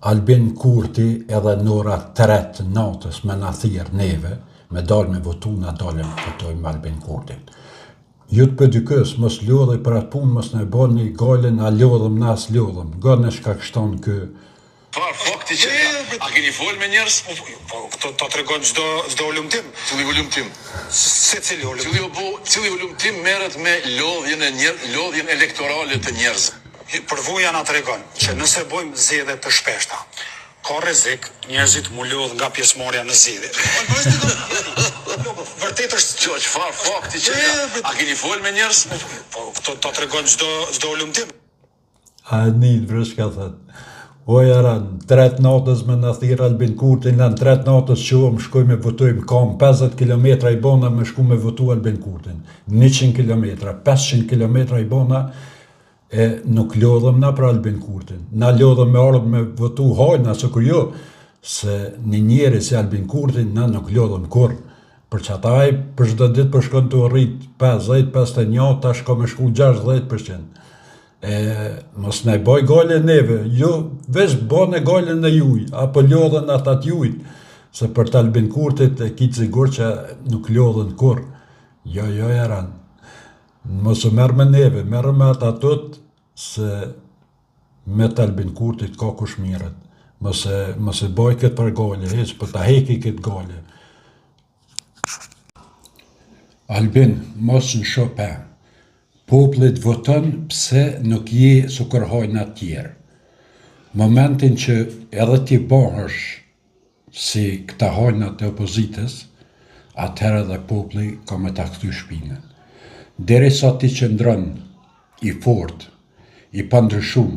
Albin Kurti edhe në ora 3 të natës me na thirr neve, me dalë me votu, na dalëm votojmë Albin Kurtin. Ju të pëdykës, mos lodhej për atë punë, mos ne bani galen, a lodhëm, na as lodhëm. Gane shka kështon kë. Fakti që a keni folë me njerës? Këto ta tregon çdo ulumtim. Cili ulumtim? Se cili ulumtim? Cili ulumtim merret me lodhjen elektorale të njerëzve? Përvoja na tregon që nëse bëjmë zgjedhje të shpeshta, ka rrezik njerëzit mu lodh nga pjesëmarrja në zgjedhje. Vërtet është Çfarë fakti që a keni folë me njerëz? Këto ta tregon çdo ulumtim. A një vrës ka thëtë. O jaran, 3 natës me në thirë Albin Kurtin, në 3 natës qëmë shkoj me votojmë, kam 50 km i bona me shku me votu Albin Kurtin, 100 km, 500 km i bona, e nuk lodhëm na për Albin Kurtin. Na lodhëm me ardhë me votu hajna, së kur jo, se një njeri si Albin Kurtin, na nuk lodhëm kur. Për që ataj, për shdo ditë për shkon të rritë 50-51, ta shko me shku 60%. Mos ne boj gale neve, jo, vesh bane gale në juj, apo lodhen atat jujt, se për të Albin Kurtit e kitë sigur që nuk lodhen kur. Jo, jaran. Mos u merë me neve, merë me atatut, se me të Albin Kurtit ka kush mirët. Mos e boj këtë për gale, heq, për ta heki këtë gale. Albin, mos në shope. Poplit voton pse nuk je sukur hajna tjerë. Momentin që edhe ti bëhësh si këta hajna të opozitës, atëherë dhe popli ka me ta kthy shpinën. Deri sa ti qëndron i fort, i pandryshum,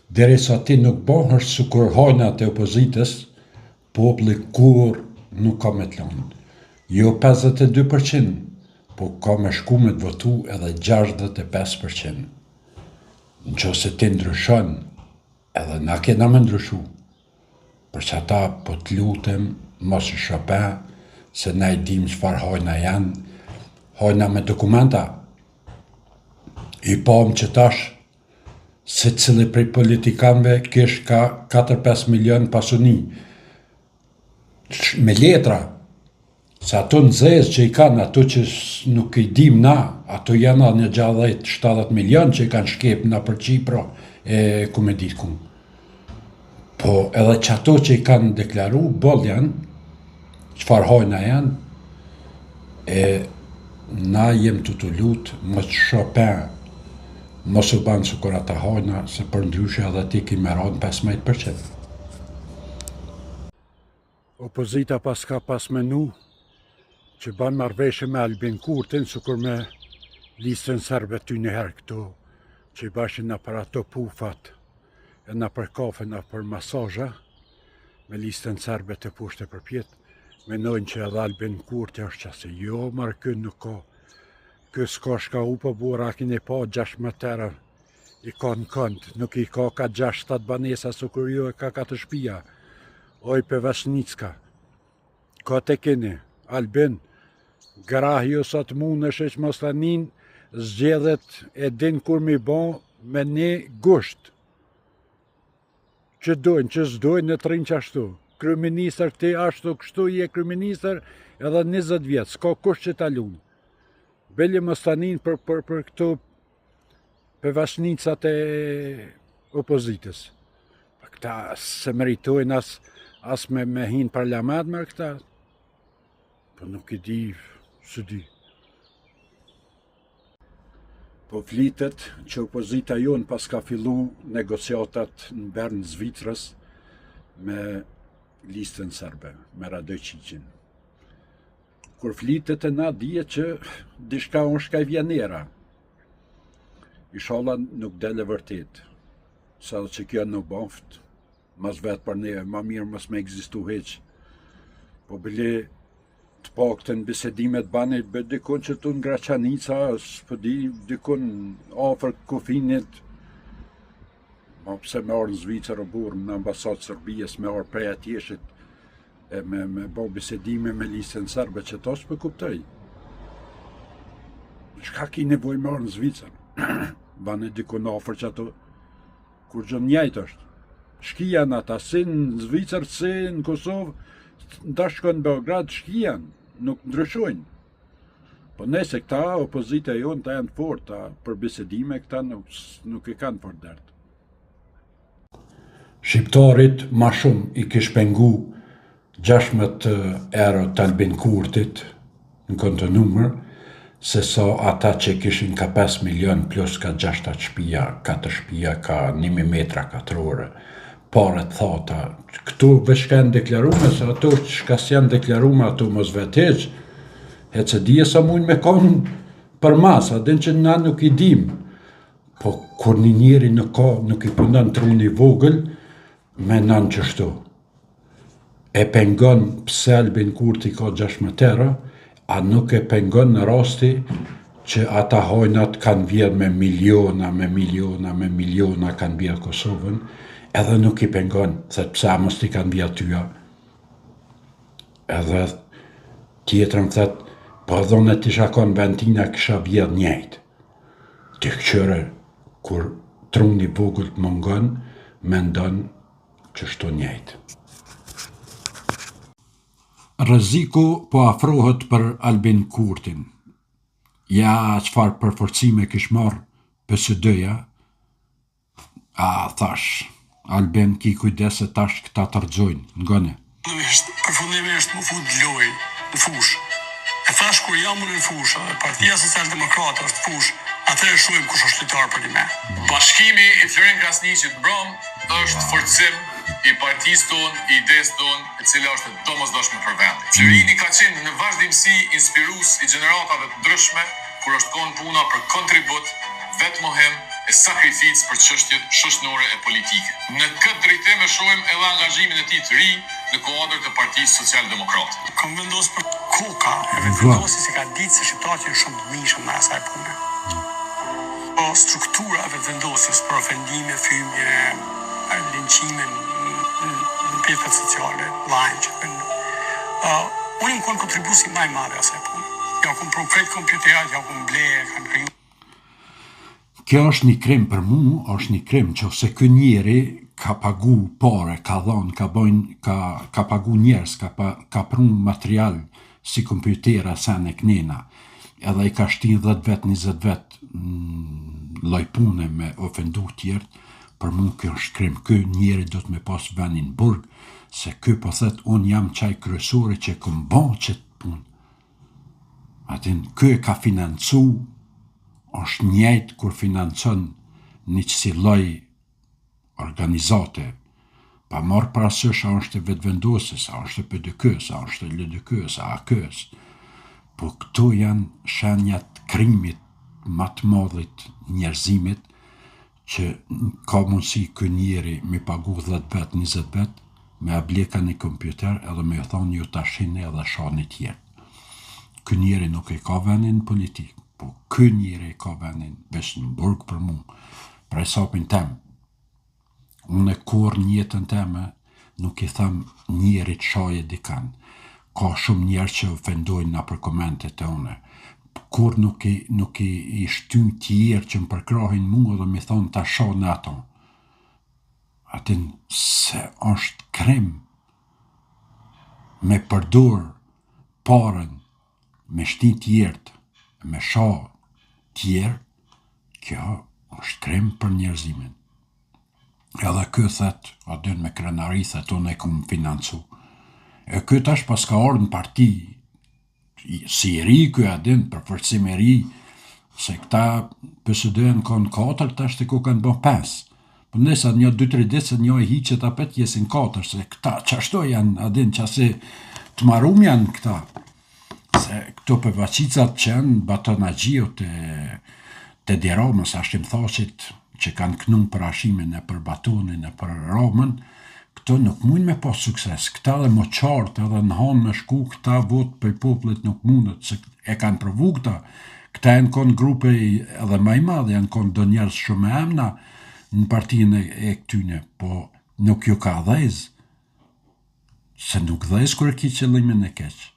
deri sa ti nuk bëhësh sukur hajna të opozitës, popli kur nuk ka me të lënë. Jo 52%, po ka me shku me të votu edhe 65%. Në që se ti ndryshon, edhe na kena me ndryshu, për që ata po të lutem, mos në shope, se na i dim çfarë hajna janë, hajna me dokumenta. I pam që tash, se cili prej politikanve kish ka 4-5 milion pasuni, me letra, se ato nëzez që i kanë, ato që nuk i dim na, ato janë një 60-70 milion që i kanë shkep na për Qipro e ku me ditë ku. Po edhe që ato që i kanë deklaru, boll janë, qëfar hajna janë, e na jem të lutë, mos shope, mos u banë sukur ata hajna, se për ndryshe edhe ti ki me radhë 15%. Opozita pas menu, që banë marrëveshje me Albin Kurtin, sukur me listën serbe ty njëherë këto, që i bashin në për ato pufat, e në për kafe, në për masazha, me listën serbe të pushte për pjetë, menojnë që edhe Albin Kurti është qase, jo, marë kënë nuk ka, kë s'ka shka u për burakin e pa 6 mëtera, i ka në kënd, nuk i ka 6-7 banesa, sukur jo e ka 4 shpia, oj për Vesnicka, ka të keni, Albin, grahjo sa të mund është që mos të nin, zgjedhet e din kur mi bon me një gusht. Që dojnë, që s'dojnë në të rinë që ashtu. Kryeministër ti ashtu kështu je kryeministër edhe 20 vjetë, s'ka kush që ta lunë. Beli mos të nin për këtu për vasnicat e opozitës. Këta se meritojnë as me hinë parlament me këta. Po nuk i di, së di. Po flitet që opozita jonë pas ka fillu negociatat në Bern, Zvicrës, me listën serbe, me Radojqiqin. Kur flitet e na dije që dishka unë shkaj vjenera. Inshallah nuk dele vërtet. Sa dhe që kjo nuk baft, mas vetë për neve, ma mirë mas me egzistu heq. Po bile të paktën bisedimet bane, bë dikun që tu në Graçanica, s'pëdi dikun afer kufinit, ma pëse me orë në Zvicër o burë, në ambasatë Sërbijes, me orë prej atjeshit, e me bo bisedime me listën serbe që ta s'pë kuptoj. Shka ki nevoj me orë në Zvicër? Bane dikun afer që ato, kur gjën njajt është. shkijan ata, si në Zvicër, si në Kosovë, nda shkon në Beograd, shkijan, nuk ndryshojnë. Po nëse këta, opozita jonë, ta janë të fortë, për bisedime, këta nuk e kanë për dertë. Shqiptarit ma shumë i kish pengu 16 euro të Albin Kurtit në konto numër, se sa ata që kishin ka 5 milion plus ka 6 shtëpia, 4 shtëpia ka 1.000 metra katrore, pare të thata. Këtu veç ka janë deklarume, se ato që s'janë deklarume ato mos veteq, e që dhije sa mujnë me konë për mas, adin që na nuk i dim. Po kur një njeri nuk i punon truni vogël, me nën qështu. E pengon pse Albin Kurti ka 16 euro, a nuk e pengon në rasti që ata hojnat kanë vjedh me miliona kanë vjedh Kosovën, edhe nuk i pengon, se pse a mos t'i kanë vjedh tyja. Edhe tjetërën thët, po dhone t'isha konë Ventina kisha vjedh njejt. T'i këqyre, kur truni vogël të mungon, me ndonë qështu njejt. Rreziku po afrohet për Albin Kurtin. Ja çfarë përforcime kish marrë PSD-ja, thash, Albin ki kujdes se tash këta të rëgjojnë, ngone. Përfundimisht më fut loj në fush. E thash kur jam unë në fush, dhe Partia Social-Demokrate është fush, atëherë shohim kush është lojtar për me. Bashkimi i Florin Krasniqit Bram është forcim i partisë tonë, i idesë tonë, e cila është domosdoshme për vendin. Florini ka qenë në vazhdimsi inspirues i gjeneratave të ndryshme, kur është konë puna për kontribut, vetmohem e sakrificë për çështjet shoqërore e politike. Në këtë drejtim e shohim edhe angazhimin e tij të ri në kuadër të Partisë Social-Demokrate. Kam vendosur për koka, e vendosi se ka ditë se shqiptarët janë shumë të mishëm në asaj pune. Po struktura e vendosjes për ofendime, fymje, linçime në pjetat sociale, lajnë që pëndu. Unë më konë kontribusi maj madhe asaj punë. Ja kom pru krejt kompjuterat, ja kom bleje, kanë kriju. Kjo është një krim për mu, është një krim që se kë njeri ka pagu pare, ka dhonë, ka pagu njerës, ka prun material si kompjutera sa në knena, edhe i ka shtin 10 vet, 20 vet lojpune me ofendu tjertë, për mu kjo është krim, kë njeri do të me pas venin burg, se kë po thet, unë jam qaj kryesori që këm bon që të punë. Atin, kë e ka financu, është njëjtë kur financon një qësi loj organizate, pa marë parasysh a është e vetëvendosës, a është e PDK-s, a është e LDK-s, a AK-s. Po këto janë shenjat krimit më të madhit njerëzimit, që ka mundësi kë njeri me pagu 10 vet, 20 vet, me ableka një kompjuter edhe me thonë ju tashine edhe shani tjerë. Kë njeri nuk e ka venin politik, po kë njeri ka venin veç në burg për mu. Pra e sapin tem, unë e kur njetën teme nuk i tham njerit shaje dikan. Ka shumë njerë që ofendojnë na për komentet e une. Kur nuk i shtyn tjerë që më përkrahin mu dhe me thonë ta sha në ato. Atin se është krim me përdur parën, me shtin tjertë, me sha tjerë, kjo është krim për njerëzimin. Edhe kë thet, adin me krenari thet, unë e kom financu. E kë tash pas ka orë në parti, si i ri kë adin, për forcim e ri, se këta PSD-n kanë 4, tash të ku kanë bën 5. Për nësa një 2-3 ditë se një e hiqet apet jesin 4, se këta qashto janë adin qasi të marum janë këta. Se këto përvacicat që janë batonagjiot të diromës, ashtim thosit që kanë knun për ashimin e për batonin e për romën, këto nuk mund me pas sukses. Këta dhe më qartë edhe në hanë me shku, këta vot për poplit nuk mundet, se e kanë provu këta. Këta janë konë grupe edhe maj madhe, janë konë do njerës shumë emna në partinë e këtyne, po nuk ju ka dhejz. Se nuk dhejz kër ki qëllimin e keqë.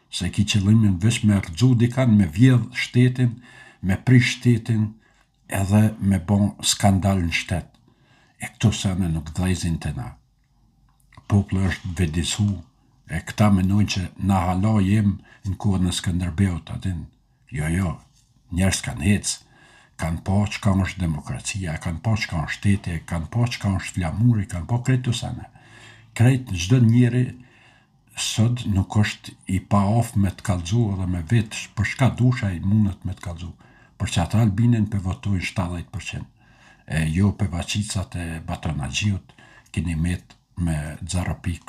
Se ki qëllimin veç me rëgju dikan, me vjedh shtetin, me prish shtetin, edhe me bon skandal në shtet. E këto sene nuk dhezin të na. Populli është vedisu, e këta menojnë që na hala jem në kohën e Skënderbeut, atin. Jo, njerës kanë hecë, kanë pa që ka është demokracia, kanë pa që ka është shtete, kanë pa që ka është flamuri, kanë pa krejt të sene. Krejt çdo njeri sot nuk është i pa ofë me të kalzu edhe me vetë, për shka dusha i mundet me të kalzu. Për që ata Albinin për votojnë 70%. E jo për vaqicat e Batonagjiut, kini met me 0.5,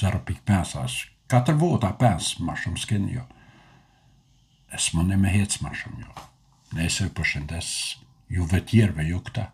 0.5, ashtë 4 vota, 5, ma shumë s'keni jo. E s'mone me hecë ma shumë jo. Nese përshëndes juve tjerve, ju këta.